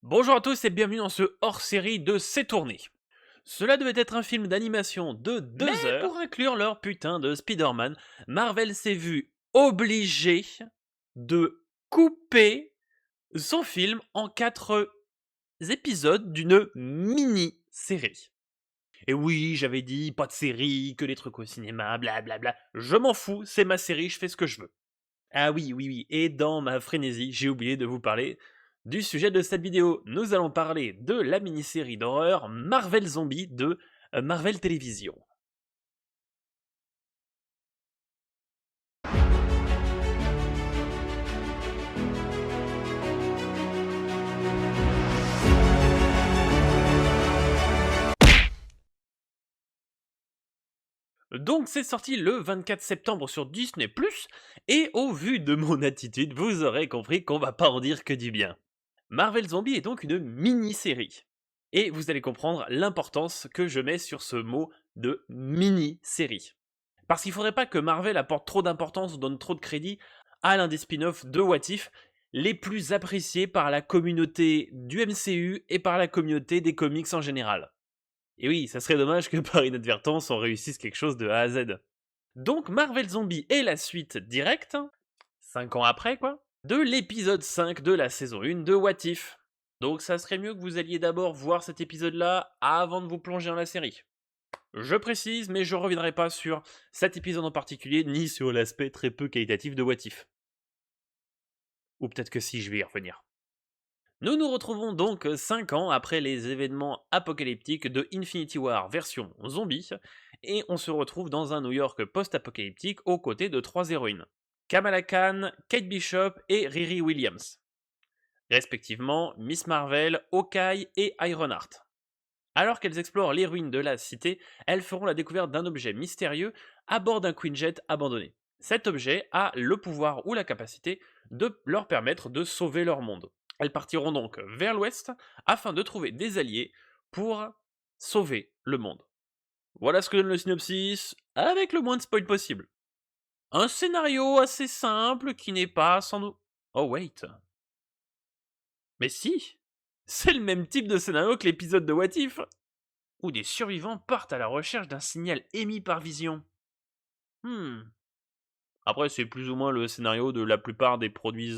Bonjour à tous et bienvenue dans ce hors-série de C'est tourné. Cela devait être un film d'animation de Mais 2 pour heures. Inclure leur putain de Spider-Man, Marvel s'est vu obligé de couper son film en 4 épisodes d'une mini-série. Et oui, j'avais dit pas de série, que des trucs au cinéma, blablabla. Je m'en fous, c'est ma série, je fais ce que je veux. Ah oui, oui, oui, et dans ma frénésie, j'ai oublié de vous parler du sujet de cette vidéo. Nous allons parler de la mini-série d'horreur Marvel Zombie de Marvel Television. Donc c'est sorti le 24 septembre sur Disney+, et au vu de mon attitude, vous aurez compris qu'on va pas en dire que du bien. Marvel Zombie est donc une mini-série. Et vous allez comprendre l'importance que je mets sur ce mot de mini-série. Parce qu'il faudrait pas que Marvel apporte trop d'importance ou donne trop de crédit à l'un des spin-offs de What If, les plus appréciés par la communauté du MCU et par la communauté des comics en général. Et oui, ça serait dommage que par inadvertance on réussisse quelque chose de A à Z. Donc Marvel Zombie est la suite directe, 5 ans après quoi, de l'épisode 5 de la saison 1 de What If. Donc ça serait mieux que vous alliez d'abord voir cet épisode-là avant de vous plonger dans la série. Je précise, mais je reviendrai pas sur cet épisode en particulier, ni sur l'aspect très peu qualitatif de What If. Ou peut-être que si, je vais y revenir. Nous nous retrouvons donc 5 ans après les événements apocalyptiques de Infinity War version zombie, et on se retrouve dans un New York post-apocalyptique aux côtés de 3 héroïnes. Kamala Khan, Kate Bishop et Riri Williams. Respectivement Miss Marvel, Hawkeye et Ironheart. Alors qu'elles explorent les ruines de la cité, elles feront la découverte d'un objet mystérieux à bord d'un Quinjet abandonné. Cet objet a le pouvoir ou la capacité de leur permettre de sauver leur monde. Elles partiront donc vers l'ouest afin de trouver des alliés pour sauver le monde. Voilà ce que donne le synopsis, avec le moins de spoil possible. Un scénario assez simple qui n'est pas sans nous. Oh wait. Mais si, c'est le même type de scénario que l'épisode de What If, où des survivants partent à la recherche d'un signal émis par Vision. Hmm. Après, c'est plus ou moins le scénario de la plupart des produits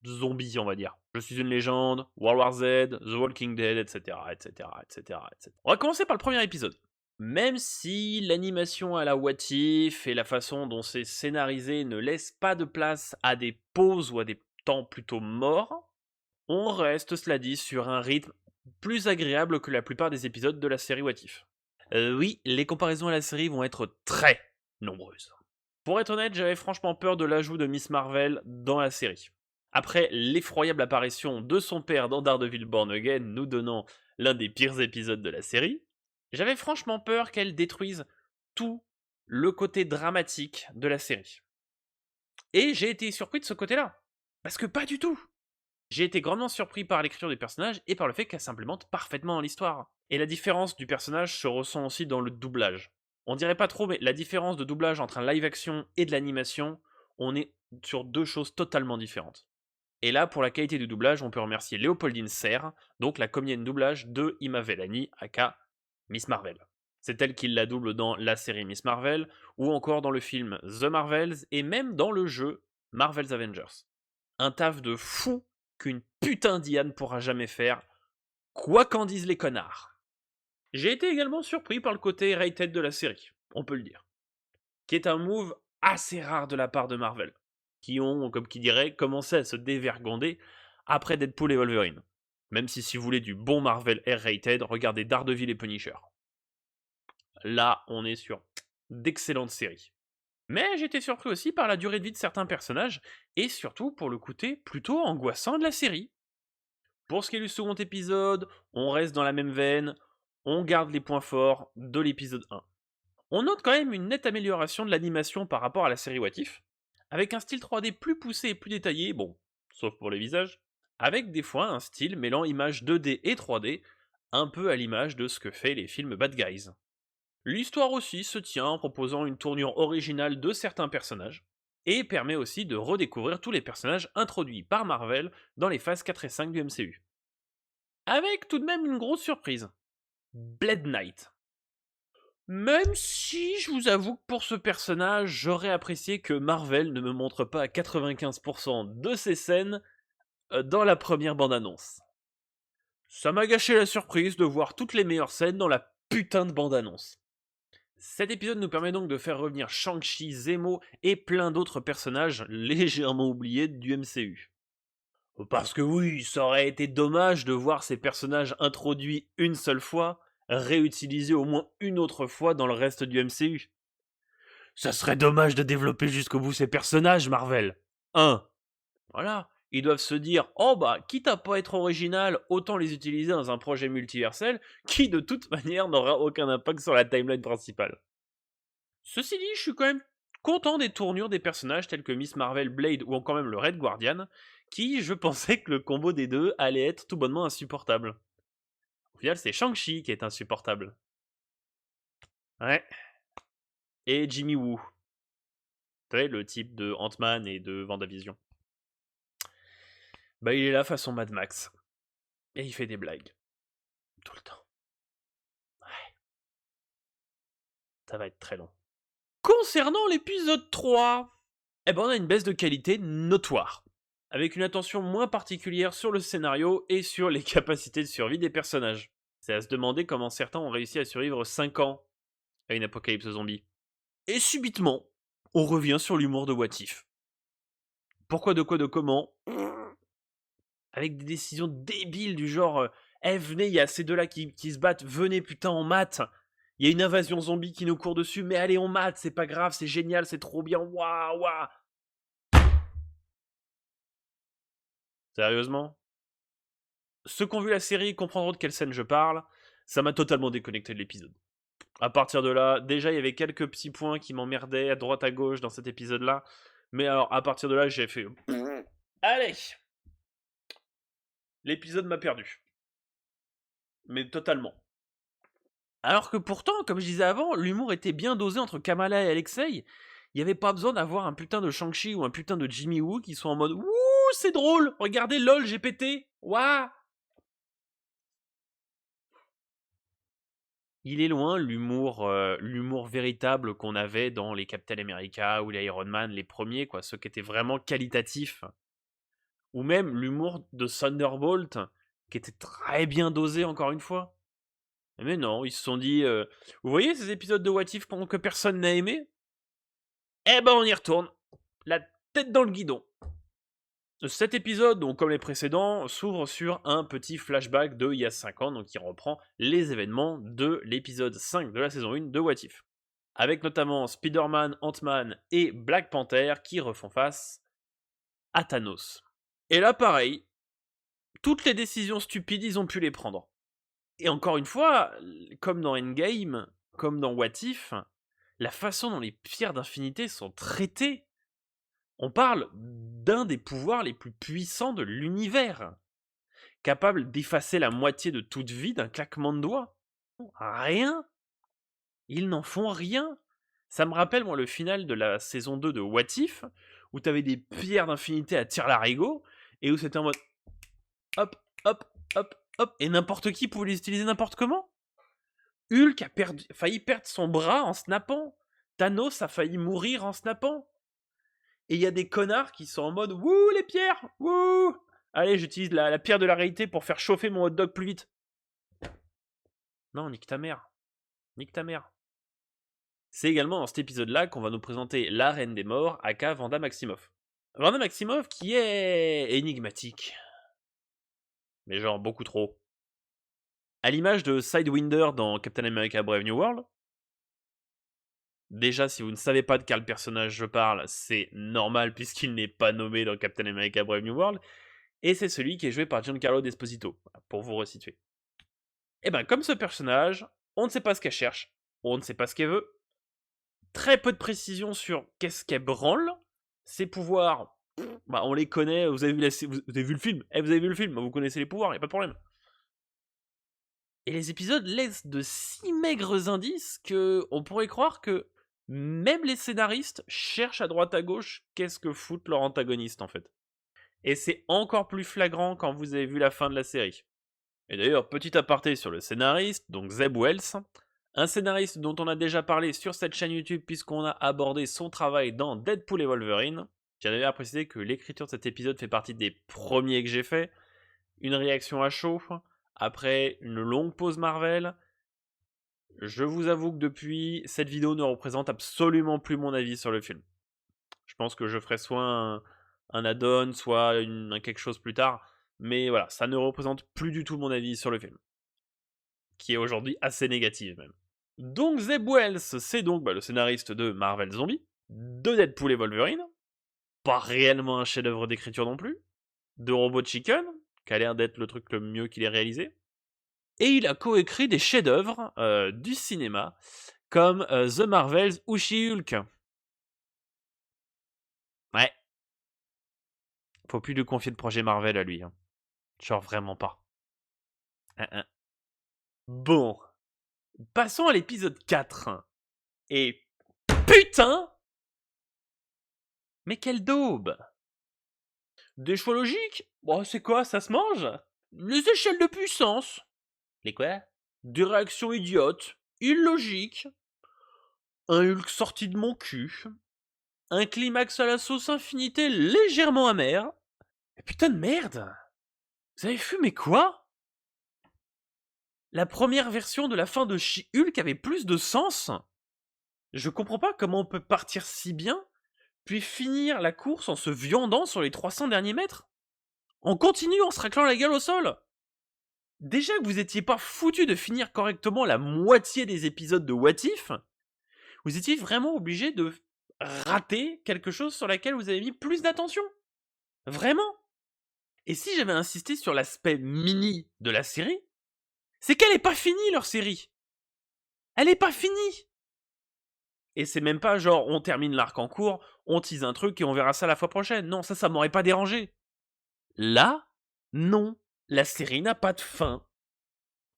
zombies, on va dire. Je suis une légende, World War Z, The Walking Dead, etc., etc., etc., etc. On va commencer par le premier épisode. Même si l'animation à la What If et la façon dont c'est scénarisé ne laisse pas de place à des pauses ou à des temps plutôt morts, on reste, cela dit, sur un rythme plus agréable que la plupart des épisodes de la série What If. Oui, les comparaisons à la série vont être très nombreuses. Pour être honnête, j'avais franchement peur de l'ajout de Miss Marvel dans la série. Après l'effroyable apparition de son père dans Daredevil Born Again, nous donnant l'un des pires épisodes de la série, j'avais franchement peur qu'elle détruise tout le côté dramatique de la série. Et j'ai été surpris de ce côté-là. Parce que pas du tout. J'ai été grandement surpris par l'écriture des personnages et par le fait qu'elle s'implémente parfaitement dans l'histoire. Et la différence du personnage se ressent aussi dans le doublage. On dirait pas trop, mais la différence de doublage entre un live action et de l'animation, on est sur deux choses totalement différentes. Et là, pour la qualité du doublage, on peut remercier Léopoldine Serre, donc la comédienne doublage de Ima Vellani, aka Miss Marvel. C'est elle qui la double dans la série Miss Marvel, ou encore dans le film The Marvels, et même dans le jeu Marvel's Avengers. Un taf de fou qu'une putain d'Ian pourra jamais faire, quoi qu'en disent les connards. J'ai été également surpris par le côté rated de la série, on peut le dire, qui est un move assez rare de la part de Marvel, qui ont, comme qui dirait, commencé à se dévergonder après Deadpool et Wolverine. Même si vous voulez du bon Marvel R-rated, regardez Daredevil et Punisher. Là, on est sur d'excellentes séries. Mais j'étais surpris aussi par la durée de vie de certains personnages, et surtout pour le côté plutôt angoissant de la série. Pour ce qui est du second épisode, on reste dans la même veine, on garde les points forts de l'épisode 1. On note quand même une nette amélioration de l'animation par rapport à la série What If, avec un style 3D plus poussé et plus détaillé, bon, sauf pour les visages, avec des fois un style mêlant images 2D et 3D, un peu à l'image de ce que fait les films Bad Guys. L'histoire aussi se tient en proposant une tournure originale de certains personnages, et permet aussi de redécouvrir tous les personnages introduits par Marvel dans les phases 4 et 5 du MCU. Avec tout de même une grosse surprise. Blade Knight. Même si je vous avoue que pour ce personnage, j'aurais apprécié que Marvel ne me montre pas 95% de ses scènes dans la première bande-annonce. Ça m'a gâché la surprise de voir toutes les meilleures scènes dans la putain de bande-annonce. Cet épisode nous permet donc de faire revenir Shang-Chi, Zemo et plein d'autres personnages légèrement oubliés du MCU. Parce que oui, ça aurait été dommage de voir ces personnages introduits une seule fois, réutilisés au moins une autre fois dans le reste du MCU. Ça serait dommage de développer jusqu'au bout ces personnages, Marvel. Voilà. Ils doivent se dire, oh bah, quitte à pas être original, autant les utiliser dans un projet multiversel, qui de toute manière n'aura aucun impact sur la timeline principale. Ceci dit, je suis quand même content des tournures des personnages tels que Miss Marvel, Blade ou encore même le Red Guardian, qui, je pensais que le combo des deux allait être tout bonnement insupportable. Au final, c'est Shang-Chi qui est insupportable. Ouais. Et Jimmy Woo. Tu sais, le type de Ant-Man et de WandaVision. Bah, il est là façon Mad Max. Et il fait des blagues. Tout le temps. Ouais. Ça va être très long. Concernant l'épisode 3, eh ben on a une baisse de qualité notoire, avec une attention moins particulière sur le scénario et sur les capacités de survie des personnages. C'est à se demander comment certains ont réussi à survivre 5 ans à une apocalypse zombie. Et subitement, on revient sur l'humour de What If. Pourquoi, de quoi, de comment? Avec des décisions débiles du genre venez, il y a ces deux-là qui se battent, venez putain, on mate. Il y a une invasion zombie qui nous court dessus, mais allez, on mate, c'est pas grave, c'est génial, c'est trop bien, waouh, waouh. Sérieusement? Ceux qui ont vu la série comprendront de quelle scène je parle, ça m'a totalement déconnecté de l'épisode. À partir de là, déjà il y avait quelques petits points qui m'emmerdaient à droite à gauche dans cet épisode-là, mais alors à partir de là j'ai fait... Allez. L'épisode m'a perdu. Mais totalement. Alors que pourtant, comme je disais avant, l'humour était bien dosé entre Kamala et Alexei. Il n'y avait pas besoin d'avoir un putain de Shang-Chi ou un putain de Jimmy Woo qui soit en mode Wouh, c'est drôle, regardez lol, j'ai pété, waouh. Il est loin l'humour véritable qu'on avait dans les Captain America ou les Iron Man, les premiers, quoi, ceux qui étaient vraiment qualitatifs. Ou même l'humour de Thunderbolt, qui était très bien dosé encore une fois. Mais non, ils se sont dit, vous voyez ces épisodes de What If que personne n'a aimé? Eh ben on y retourne, la tête dans le guidon. Cet épisode, donc comme les précédents, s'ouvre sur un petit flashback de il y a 5 ans, donc qui reprend les événements de l'épisode 5 de la saison 1 de What If. Avec notamment Spider-Man, Ant-Man et Black Panther qui refont face à Thanos. Et là pareil, toutes les décisions stupides, ils ont pu les prendre. Et encore une fois, comme dans Endgame, comme dans What If, la façon dont les pierres d'infinité sont traitées, on parle d'un des pouvoirs les plus puissants de l'univers, capable d'effacer la moitié de toute vie d'un claquement de doigts. Rien. Ils n'en font rien. Ça me rappelle, moi, le final de la saison 2 de What If, où t'avais des pierres d'infinité à tire-larigot, et où c'était en mode hop, hop, hop, hop, et n'importe qui pouvait les utiliser n'importe comment. Hulk a failli perdre son bras en snappant. Thanos a failli mourir en snappant. Et il y a des connards qui sont en mode wouh les pierres, wouh. Allez, j'utilise la pierre de la réalité pour faire chauffer mon hot dog plus vite. Non, nique ta mère. Nique ta mère. C'est également dans cet épisode-là qu'on va nous présenter la Reine des Morts, aka Wanda Maximoff. Wanda Maximoff qui est énigmatique. Mais genre beaucoup trop. À l'image de Sidewinder dans Captain America Brave New World. Déjà, si vous ne savez pas de quel personnage je parle, c'est normal puisqu'il n'est pas nommé dans Captain America Brave New World. Et c'est celui qui est joué par Giancarlo Esposito, pour vous resituer. Et ben comme ce personnage, on ne sait pas ce qu'elle cherche, on ne sait pas ce qu'elle veut, très peu de précision sur qu'est-ce qu'elle branle, ses pouvoirs, bah on les connaît, vous avez vu le film, vous avez vu le film, vous connaissez les pouvoirs, y a pas de problème. Et les épisodes laissent de si maigres indices que on pourrait croire que même les scénaristes cherchent à droite à gauche qu'est-ce que foutent leur antagoniste en fait. Et c'est encore plus flagrant quand vous avez vu la fin de la série. Et d'ailleurs, petit aparté sur le scénariste, donc Zeb Wells, un scénariste dont on a déjà parlé sur cette chaîne YouTube puisqu'on a abordé son travail dans Deadpool et Wolverine. J'ai d'ailleurs à préciser que l'écriture de cet épisode fait partie des premiers que j'ai fait. Une réaction à chaud, après une longue pause Marvel. Je vous avoue que depuis, cette vidéo ne représente absolument plus mon avis sur le film. Je pense que je ferai soit un add-on, soit un quelque chose plus tard. Mais voilà, ça ne représente plus du tout mon avis sur le film. Qui est aujourd'hui assez négatif même. Donc Zeb Wells, c'est donc le scénariste de Marvel Zombie, de Deadpool et Wolverine, pas réellement un chef-d'œuvre d'écriture non plus, de Robot Chicken, qui a l'air d'être le truc le mieux qu'il ait réalisé, et il a coécrit des chefs-d'œuvre du cinéma, comme The Marvels ou She-Hulk. Ouais. Faut plus lui confier de projet Marvel à lui. Hein. Genre vraiment pas. Bon. Passons à l'épisode 4. Et putain, mais quelle daube! Des choix logiques? Bon, c'est quoi, ça se mange? Les échelles de puissance. Les quoi? Des réactions idiotes, illogiques, un Hulk sorti de mon cul, un climax à la sauce infinité légèrement amer. Mais putain de merde! Vous avez fumé quoi? La première version de la fin de She-Hulk avait plus de sens? Je comprends pas comment on peut partir si bien, puis finir la course en se viandant sur les 300 derniers mètres. On continue en se raclant la gueule au sol. Déjà que vous étiez pas foutu de finir correctement la moitié des épisodes de What If, vous étiez vraiment obligé de rater quelque chose sur laquelle vous avez mis plus d'attention. Vraiment. Et si j'avais insisté sur l'aspect mini de la série, c'est qu'elle est pas finie leur série. Elle est pas finie. Et c'est même pas genre on termine l'arc en cours, on tease un truc et on verra ça la fois prochaine. Non, ça m'aurait pas dérangé. Là, non. La série n'a pas de fin.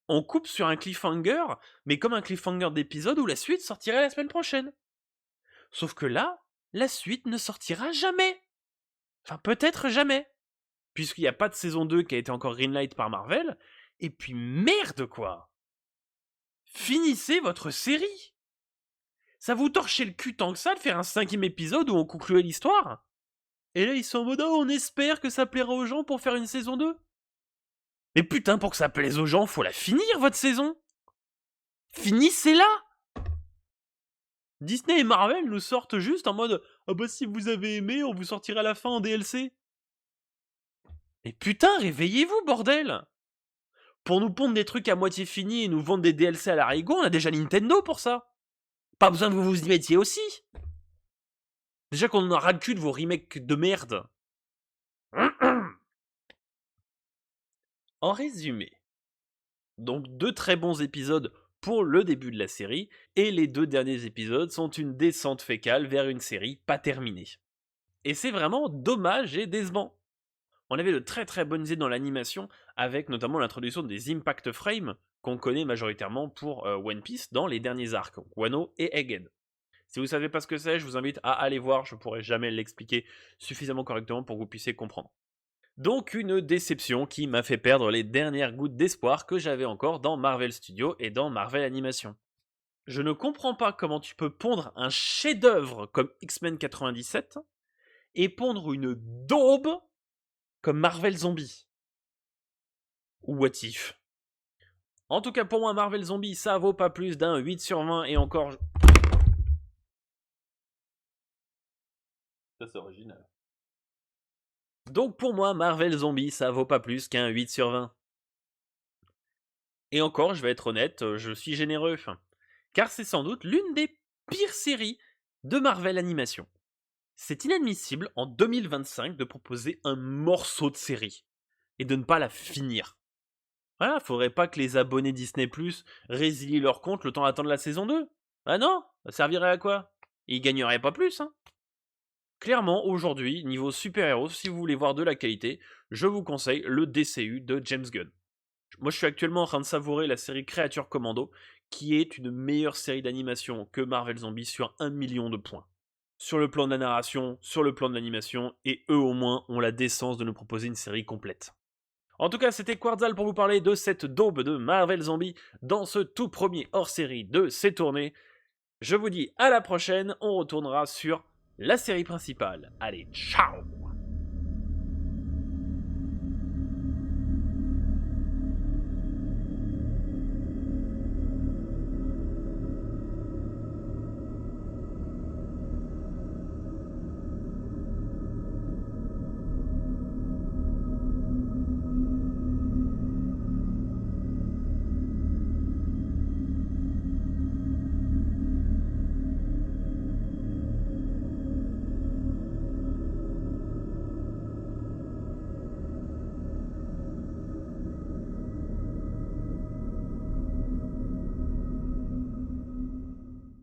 On coupe sur un cliffhanger, mais comme un cliffhanger d'épisode où la suite sortirait la semaine prochaine. Sauf que là, la suite ne sortira jamais. Enfin, peut-être jamais. Puisqu'il n'y a pas de saison 2 qui a été encore greenlight par Marvel. Et puis merde quoi. Finissez votre série. Ça vous torchait le cul tant que ça de faire un 5e épisode où on concluait l'histoire. Et là ils sont en mode oh, on espère que ça plaira aux gens pour faire une saison 2. Mais putain, pour que ça plaise aux gens, faut la finir votre saison. Finissez-la. Disney et Marvel nous sortent juste en mode ah bah si vous avez aimé, on vous sortira la fin en DLC. Mais putain, réveillez-vous, bordel! Pour nous pondre des trucs à moitié finis et nous vendre des DLC à l'arigot, on a déjà Nintendo pour ça. Pas besoin que vous vous y mettiez aussi. Déjà qu'on en a ras le cul de vos remakes de merde. En résumé, donc 2 très bons épisodes pour le début de la série, et les 2 derniers épisodes sont une descente fécale vers une série pas terminée. Et c'est vraiment dommage et décevant. On avait de très très bonnes idées dans l'animation, avec notamment l'introduction des Impact Frames, qu'on connaît majoritairement pour One Piece dans les derniers arcs, Wano et Egghead. Si vous savez pas ce que c'est, je vous invite à aller voir, je pourrais jamais l'expliquer suffisamment correctement pour que vous puissiez comprendre. Donc une déception qui m'a fait perdre les dernières gouttes d'espoir que j'avais encore dans Marvel Studios et dans Marvel Animation. Je ne comprends pas comment tu peux pondre un chef-d'œuvre comme X-Men 97 et pondre une daube comme Marvel Zombie. Ou What If. En tout cas, pour moi, Marvel Zombie, ça vaut pas plus d'un 8 sur 20 et encore. Ça, c'est original. Donc, pour moi, Marvel Zombie, ça vaut pas plus qu'un 8 sur 20. Et encore, je vais être honnête, je suis généreux. Car c'est sans doute l'une des pires séries de Marvel Animation. C'est inadmissible en 2025 de proposer un morceau de série et de ne pas la finir. Voilà, faudrait pas que les abonnés Disney Plus résilient leur compte le temps d'attendre la saison 2. Ah non, ça servirait à quoi? Ils gagneraient pas plus, hein. Clairement, aujourd'hui, niveau super-héros, si vous voulez voir de la qualité, je vous conseille le DCU de James Gunn. Moi, je suis actuellement en train de savourer la série Creature Commando, qui est une meilleure série d'animation que Marvel Zombie sur 1 million de points. Sur le plan de la narration, sur le plan de l'animation, et eux au moins ont la décence de nous proposer une série complète. En tout cas, c'était Quartzal pour vous parler de cette daube de Marvel Zombie dans ce tout premier hors-série de ces tournées. Je vous dis à la prochaine, on retournera sur la série principale. Allez, ciao!